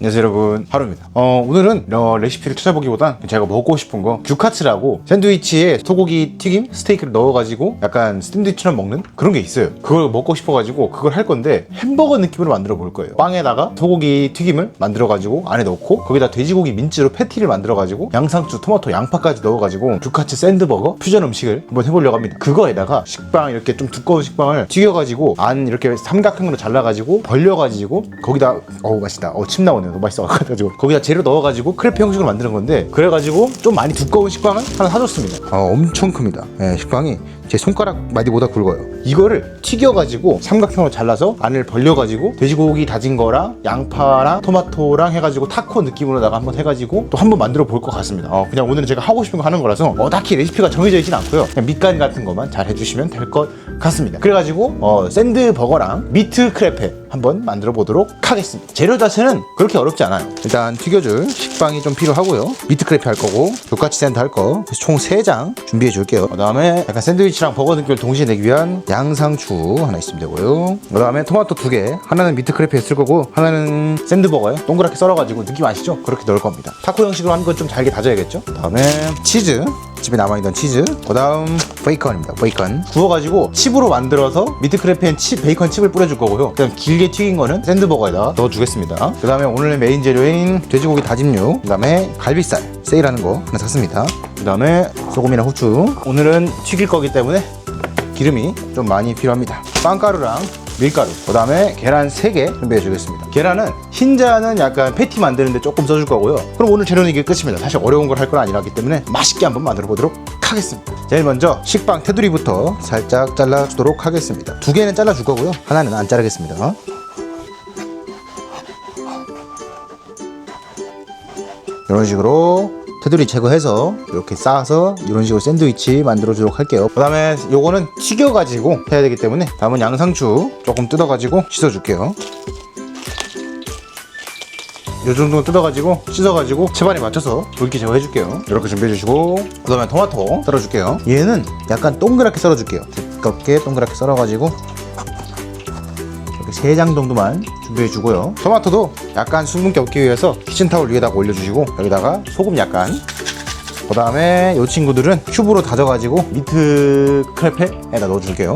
안녕하세요 여러분, 하루입니다. 오늘은 레시피를 찾아보기보단 제가 먹고 싶은 거 규카츠라고 샌드위치에 소고기 튀김 스테이크를 넣어가지고 약간 샌드위치처럼 먹는 그런 게 있어요. 그걸 먹고 싶어가지고 그걸 할 건데 햄버거 느낌으로 만들어 볼 거예요. 빵에다가 소고기 튀김을 만들어가지고 안에 넣고 거기다 돼지고기 민트로 패티를 만들어가지고 양상추, 토마토, 양파까지 넣어가지고 규카츠 샌드버거 퓨전 음식을 한번 해보려고 합니다. 그거에다가 식빵 이렇게 좀 두꺼운 식빵을 튀겨가지고 안 이렇게 삼각형으로 잘라가지고 벌려가지고 거기다 맛있다. 침 나오네요. 너무 맛있어가지고 거기다 재료 넣어가지고 크레페 형식으로 만드는 건데, 그래가지고 좀 많이 두꺼운 식빵을 하나 사줬습니다. 엄청 큽니다. 식빵이 제 손가락 마디보다 굵어요. 이거를 튀겨가지고 삼각형으로 잘라서 안을 벌려가지고 돼지고기 다진 거랑 양파랑 토마토랑 해가지고 타코 느낌으로다가 한번 해가지고 또 한번 만들어 볼 것 같습니다. 그냥 오늘은 제가 하고 싶은 거 하는 거라서 딱히 레시피가 정해져 있진 않고요. 그냥 밑간 같은 것만 잘 해주시면 될 것 같습니다. 그래가지고 샌드버거랑 미트 크레페 한번 만들어 보도록 하겠습니다. 재료 자체는 그렇게 어렵지 않아요. 일단 튀겨줄 식빵이 좀 필요하고요. 미트 크레페 할 거고 교카치 샌드 할 거 총 3장 준비해 줄게요. 그 다음에 약간 샌드위치랑 버거 느낌을 동시에 내기 위한 양상추 하나 있으면 되고요. 그 다음에 토마토 2개, 하나는 미트 크레페에 쓸 거고 하나는 샌드버거에 동그랗게 썰어가지고 느낌 아시죠? 그렇게 넣을 겁니다. 타코 형식으로 하는 건 좀 잘게 다져야겠죠? 그 다음에 치즈, 집에 남아있던 치즈, 그 다음 베이컨입니다. 베이컨 구워가지고 칩으로 만들어서 미트 크레페엔 베이컨 칩을 뿌려줄 거고요. 그냥 길게 튀긴 거는 샌드버거에다 넣어주겠습니다. 그 다음에 오늘의 메인 재료인 돼지고기 다짐육, 그 다음에 갈비살 세일하는 거 하나 샀습니다. 그 다음에 소금이랑 후추. 오늘은 튀길 거기 때문에 기름이 좀 많이 필요합니다. 빵가루랑 밀가루, 그 다음에 계란 3개 준비해 주겠습니다. 계란은 흰자는 약간 패티 만드는데 조금 써줄 거고요. 그럼 오늘 재료는 이게 끝입니다. 사실 어려운 걸 할 건 아니라기 때문에 맛있게 한번 만들어 보도록 하겠습니다. 제일 먼저 식빵 테두리부터 살짝 잘라주도록 하겠습니다. 2개는 잘라줄 거고요. 하나는 안 자르겠습니다. 이런 식으로 테두리 제거해서 이렇게 싸서 이런 식으로 샌드위치 만들어 주도록 할게요. 그 다음에 요거는 튀겨가지고 해야 되기 때문에 다음은 양상추 조금 뜯어가지고 씻어줄게요. 요 정도 뜯어가지고 씻어가지고 채반에 맞춰서 굵게 제거해줄게요. 이렇게 준비해주시고, 그 다음에 토마토 썰어줄게요. 얘는 약간 동그랗게 썰어줄게요. 두껍게 동그랗게 썰어가지고 이렇게 3장 정도만 준비해주고요. 토마토도 약간 수분기 없기 위해서 키친타올 위에다가 올려주시고 여기다가 소금 약간, 그 다음에 이 친구들은 큐브로 다져가지고 미트 크레페에다 넣어줄게요.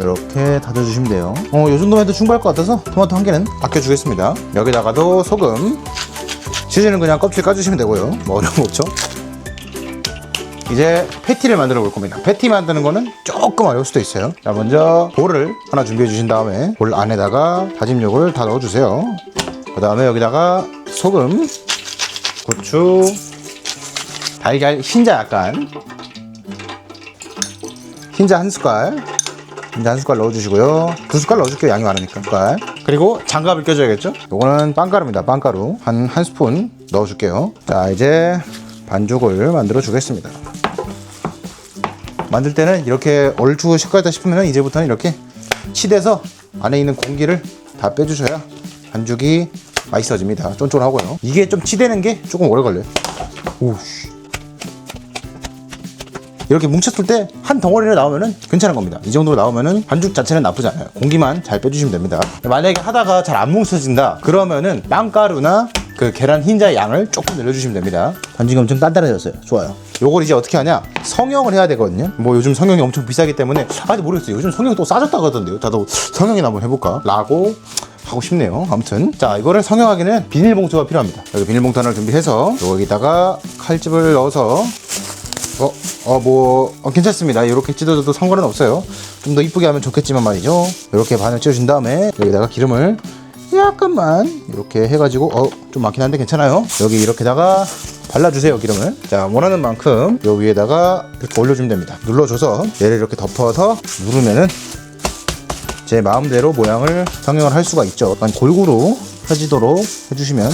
이렇게 다져주시면 돼요. 이 정도만 해도 충분할 것 같아서 토마토 1개는 아껴주겠습니다. 여기다가도 소금, 치즈는 그냥 껍질 까주시면 되고요. 뭐 어려운 거 없죠. 이제 패티를 만들어 볼 겁니다. 패티 만드는 거는 조금 어려울 수도 있어요. 자, 먼저 볼을 하나 준비해 주신 다음에 볼 안에다가 다짐육을 다 넣어주세요. 그 다음에 여기다가 소금, 고추, 달걀 흰자 약간, 흰자 한 숟갈 넣어주시고요. 2숟갈 넣어줄게요. 양이 많으니까. 숟갈. 그리고 장갑을 껴줘야겠죠? 요거는 빵가루입니다. 빵가루 한 스푼 넣어줄게요. 자, 이제 반죽을 만들어 주겠습니다. 만들 때는 이렇게 얼추 식감이다 싶으면 이제부터는 이렇게 치대서 안에 있는 공기를 다 빼주셔야 반죽이 맛있어집니다. 쫀쫀하고요. 이게 좀 치대는 게 조금 오래 걸려요. 오씨. 이렇게 뭉쳤을 때 한 덩어리로 나오면은 괜찮은 겁니다. 이 정도로 나오면은 반죽 자체는 나쁘지 않아요. 공기만 잘 빼주시면 됩니다. 만약에 하다가 잘 안 뭉쳐진다 그러면은 빵가루나 그 계란 흰자의 양을 조금 늘려주시면 됩니다. 반죽이 엄청 단단해졌어요. 좋아요. 요걸 이제 어떻게 하냐, 성형을 해야 되거든요. 뭐 요즘 성형이 엄청 비싸기 때문에 아직 모르겠어요. 요즘 성형이 또 싸졌다고 하던데요. 나도 성형이나 한번 해볼까 라고 하고 싶네요. 아무튼 자, 이거를 성형하기는 비닐봉투가 필요합니다. 여기 비닐봉투 하나를 준비해서 여기다가 칼집을 넣어서 괜찮습니다. 이렇게 찢어져도 상관은 없어요. 좀 더 이쁘게 하면 좋겠지만 말이죠. 이렇게 반을 찢어준 다음에 여기다가 기름을 약간만 이렇게 해가지고 좀 많긴 한데 괜찮아요. 여기 이렇게다가 발라주세요. 기름을. 자, 원하는 만큼 요 위에다가 이렇게 올려주면 됩니다. 눌러줘서 얘를 이렇게 덮어서 누르면은 제 마음대로 모양을 성형을 할 수가 있죠. 약간 골고루 펴지도록 해주시면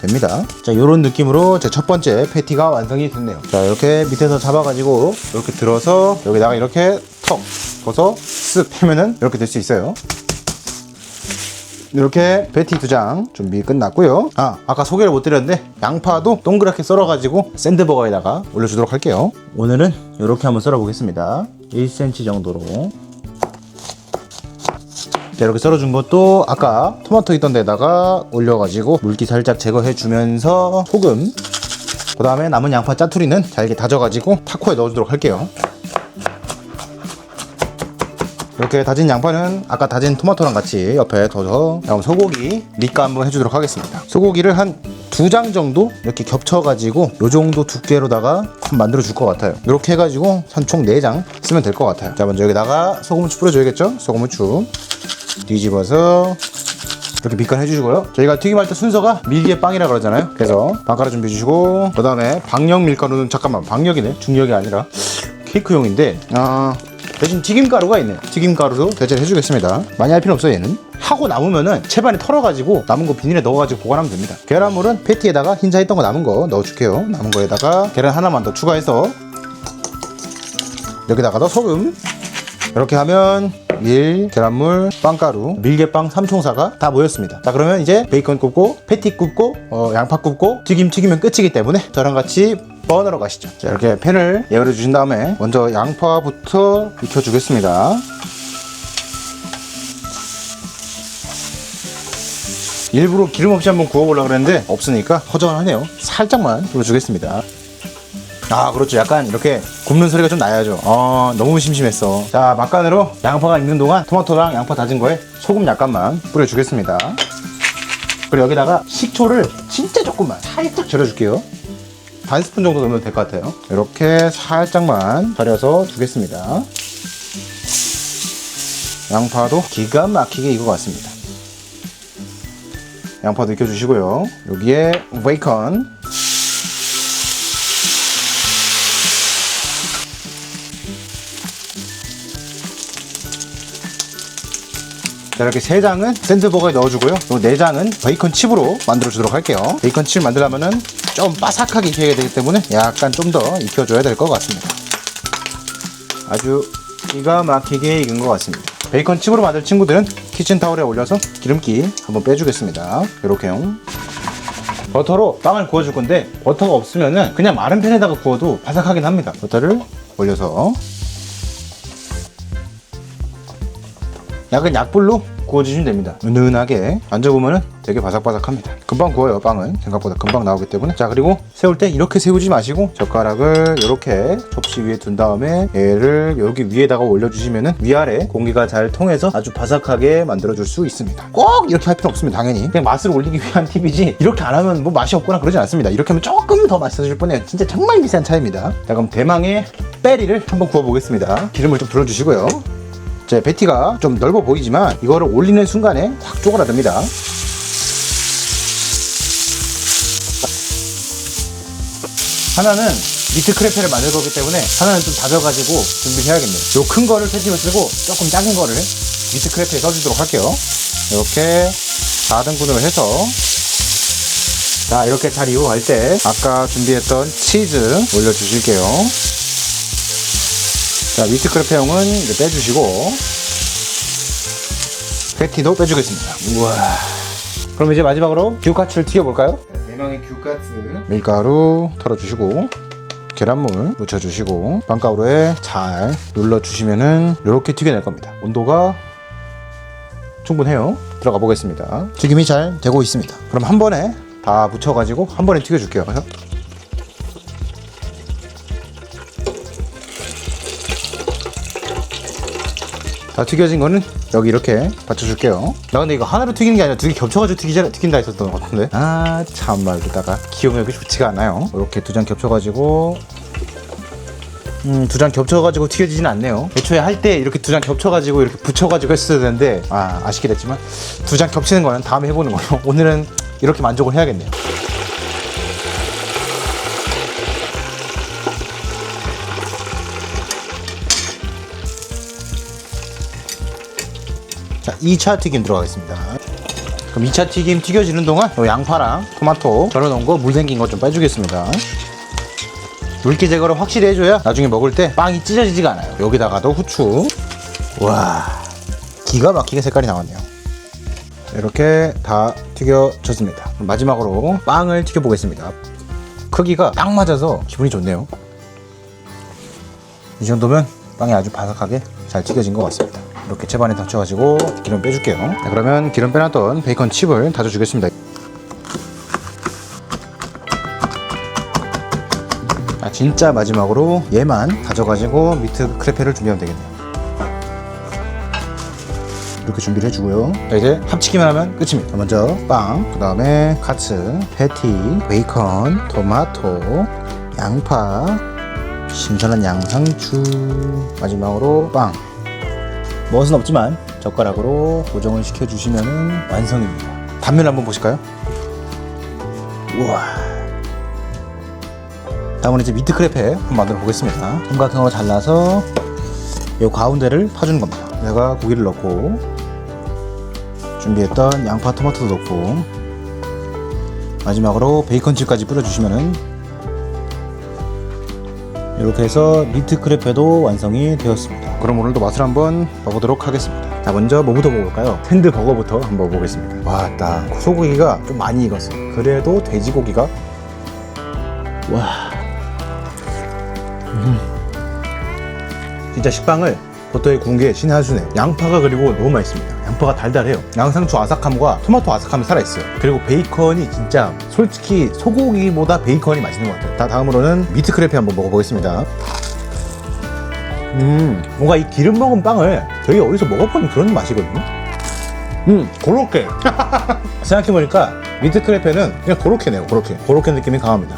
됩니다. 자, 요런 느낌으로 제 첫 번째 패티가 완성이 됐네요. 자, 이렇게 밑에서 잡아가지고 이렇게 들어서 여기다가 이렇게 턱 둬서 쓱 펴면은 이렇게 될 수 있어요. 이렇게 패티 2장 준비 끝났고요. 아까 소개를 못 드렸는데 양파도 동그랗게 썰어가지고 샌드버거에다가 올려주도록 할게요. 오늘은 이렇게 한번 썰어 보겠습니다. 1cm 정도로 자, 이렇게 썰어준 것도 아까 토마토 있던 데다가 올려가지고 물기 살짝 제거해주면서 소금, 그 다음에 남은 양파 짜투리는 잘게 다져가지고 타코에 넣어주도록 할게요. 이렇게 다진 양파는 아까 다진 토마토랑 같이 옆에 둬서 다음 소고기 밑간 한번 해주도록 하겠습니다. 소고기를 한 2장 정도 이렇게 겹쳐가지고 요 정도 두께로다가 만들어 줄 것 같아요. 이렇게 해가지고 한 총 4장 쓰면 될 것 같아요. 자, 먼저 여기다가 소금후추 뿌려줘야겠죠? 소금후추 뒤집어서 이렇게 밑간 해주시고요. 저희가 튀김할 때 순서가 밀기의 빵이라 그러잖아요. 그래서 빵가루 준비해 주시고, 그 다음에 박력 밀가루는 잠깐만, 박력이네, 중력이 아니라 케이크용인데 대신 튀김가루가 있네요. 튀김가루도 대체를 해주겠습니다. 많이 할 필요 없어요. 얘는 하고 남으면은 채반에 털어가지고 남은 거 비닐에 넣어가지고 보관하면 됩니다. 계란물은 패티에다가 흰자 했던 거 남은 거 넣어줄게요. 남은 거에다가 계란 하나만 더 추가해서 여기다가 더 소금. 이렇게 하면 밀, 계란물, 빵가루, 밀개빵 3총사가 다 모였습니다. 자, 그러면 이제 베이컨 굽고 패티 굽고 양파 굽고 튀기면 끝이기 때문에 저랑 같이 버너로 가시죠. 자, 이렇게 팬을 예열해 주신 다음에 먼저 양파부터 익혀주겠습니다. 일부러 기름 없이 한번 구워보려고 그랬는데 없으니까 허전하네요. 살짝만 불러주겠습니다. 아, 그렇죠. 약간 이렇게 굽는 소리가 좀 나야죠. 너무 심심했어. 자, 막간으로 양파가 익는 동안 토마토랑 양파 다진 거에 소금 약간만 뿌려주겠습니다. 그리고 여기다가 식초를 진짜 조금만 살짝 절여줄게요. 반 스푼 정도 넣으면 될 것 같아요. 이렇게 살짝만 절여서 두겠습니다. 양파도 기가 막히게 익은 것 같습니다. 양파도 익혀주시고요. 여기에 베이컨, 자, 이렇게 3장은 샌드버거에 넣어주고요. 또 4장은 베이컨 칩으로 만들어주도록 할게요. 베이컨 칩 만들려면은 좀 바삭하게 익혀야 되기 때문에 약간 좀 더 익혀줘야 될 것 같습니다. 아주 기가 막히게 익은 것 같습니다. 베이컨 칩으로 만들 친구들은 키친타올에 올려서 기름기 한번 빼주겠습니다. 이렇게요. 버터로 빵을 구워줄 건데 버터가 없으면은 그냥 마른 팬에다가 구워도 바삭하긴 합니다. 버터를 올려서 약간 약불로 구워주시면 됩니다. 은은하게 만져보면 되게 바삭바삭합니다. 금방 구워요. 빵은 생각보다 금방 나오기 때문에. 자, 그리고 세울 때 이렇게 세우지 마시고 젓가락을 이렇게 접시 위에 둔 다음에 얘를 여기 위에다가 올려주시면 위아래 공기가 잘 통해서 아주 바삭하게 만들어줄 수 있습니다. 꼭 이렇게 할 필요 없습니다. 당연히 그냥 맛을 올리기 위한 팁이지 이렇게 안 하면 뭐 맛이 없거나 그러진 않습니다. 이렇게 하면 조금 더 맛있어질 뻔해요. 진짜 정말 미세한 차이입니다. 자, 그럼 대망의 베리를 한번 구워보겠습니다. 기름을 좀 둘러주시고요. 제 패티가 좀 넓어 보이지만 이거를 올리는 순간에 확 쪼그라듭니다. 하나는 미트 크레페를 만들 거기 때문에 하나는 좀 다져가지고 준비해야겠네요. 요 큰 거를 패티로 쓰고 조금 작은 거를 미트 크레페에 써주도록 할게요. 이렇게 4등분을 해서, 자, 이렇게 잘 익어갈 때 아까 준비했던 치즈 올려주실게요. 자, 미트 크레페용은 이제 빼주시고 패티도 빼주겠습니다. 우와. 그럼 이제 마지막으로 규카츠를 튀겨볼까요? 대망의 규카츠. 밀가루 털어주시고 계란물 묻혀주시고 빵가루에 잘 눌러주시면은 이렇게 튀겨낼 겁니다. 온도가 충분해요. 들어가 보겠습니다. 튀김이 잘 되고 있습니다. 그럼 한 번에 다 묻혀가지고 한 번에 튀겨줄게요. 다 튀겨진 거는 여기 이렇게 받쳐줄게요. 나 근데 이거 하나로 튀기는 게 아니라 2개 겹쳐가지고 튀긴다 했었던 것 같은데. 아, 참말로다가 기억력이 좋지가 않아요. 이렇게 2장 겹쳐가지고 2장 겹쳐가지고 튀겨지진 않네요. 애초에 할 때 이렇게 2장 겹쳐가지고 이렇게 붙여가지고 했어야 되는데 아쉽게 됐지만 2장 겹치는 거는 다음에 해보는 걸로. 오늘은 이렇게 만족을 해야겠네요. 자, 2차 튀김 들어가겠습니다. 그럼 2차 튀김 튀겨지는 동안 양파랑 토마토 절여놓은 거 물 생긴 거 좀 빼주겠습니다. 물기 제거를 확실히 해줘야 나중에 먹을 때 빵이 찢어지지가 않아요. 여기다가도 후추. 와, 기가 막히게 색깔이 나왔네요. 이렇게 다 튀겨졌습니다. 마지막으로 빵을 튀겨보겠습니다. 크기가 딱 맞아서 기분이 좋네요. 이 정도면 빵이 아주 바삭하게 잘 튀겨진 것 같습니다. 이렇게 채반에 닫혀가지고 기름 빼줄게요. 자, 그러면 기름 빼놨던 베이컨 칩을 다져주겠습니다. 자, 진짜 마지막으로 얘만 다져가지고 미트 크레페를 준비하면 되겠네요. 이렇게 준비를 해주고요. 자, 이제 합치기만 하면 끝입니다. 먼저 빵, 그 다음에 카츠, 패티, 베이컨, 토마토, 양파, 신선한 양상추, 마지막으로 빵. 멋은 없지만 젓가락으로 고정을 시켜주시면 완성입니다. 단면 한번 보실까요? 우와. 다음은 이제 미트 크레페 한번 만들어 보겠습니다. 삼각형으로 잘라서 이 가운데를 파주는 겁니다. 내가 고기를 넣고 준비했던 양파, 토마토도 넣고 마지막으로 베이컨칩까지 뿌려주시면은 이렇게 해서 미트 크레페도 완성이 되었습니다. 그럼 오늘도 맛을 한번 봐보도록 하겠습니다. 자, 먼저 뭐부터 먹어볼까요? 샌드버거부터 한번 먹어보겠습니다. 와, 딱 소고기가 좀 많이 익었어요. 그래도 돼지고기가 와, 진짜 식빵을 버터에 구운 게 신의 한 수네. 양파가 그리고 너무 맛있습니다. 양파가 달달해요. 양상추 아삭함과 토마토 아삭함이 살아있어요. 그리고 베이컨이 진짜 솔직히 소고기보다 베이컨이 맛있는 것 같아요. 다음으로는 미트 크레페 한번 먹어보겠습니다. 뭔가 이 기름 먹은 빵을 되게 어디서 먹어본 그런 맛이거든요. 고로케. 생각해보니까 미트 크레페는 그냥 고로케네요. 고로케 느낌이 강합니다.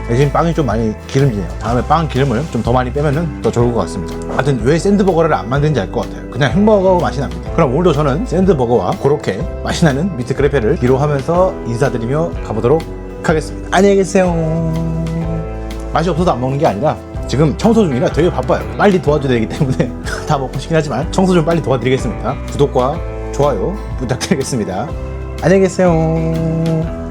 대신 빵이 좀 많이 기름지네요. 다음에 빵 기름을 좀 더 많이 빼면은 더 좋을 것 같습니다. 하여튼 왜 샌드버거를 안 만드는지 알 것 같아요. 그냥 햄버거 맛이 납니다. 그럼 오늘도 저는 샌드버거와 그렇게 맛이 나는 미트 크레페를 기로하면서 인사드리며 가보도록 하겠습니다. 안녕히 계세요. 맛이 없어서 안 먹는 게 아니라 지금 청소 중이라 되게 바빠요. 빨리 도와줘야 되기 때문에 다 먹고 싶긴 하지만 청소 좀 빨리 도와드리겠습니다. 구독과 좋아요 부탁드리겠습니다. 안녕히 계세요.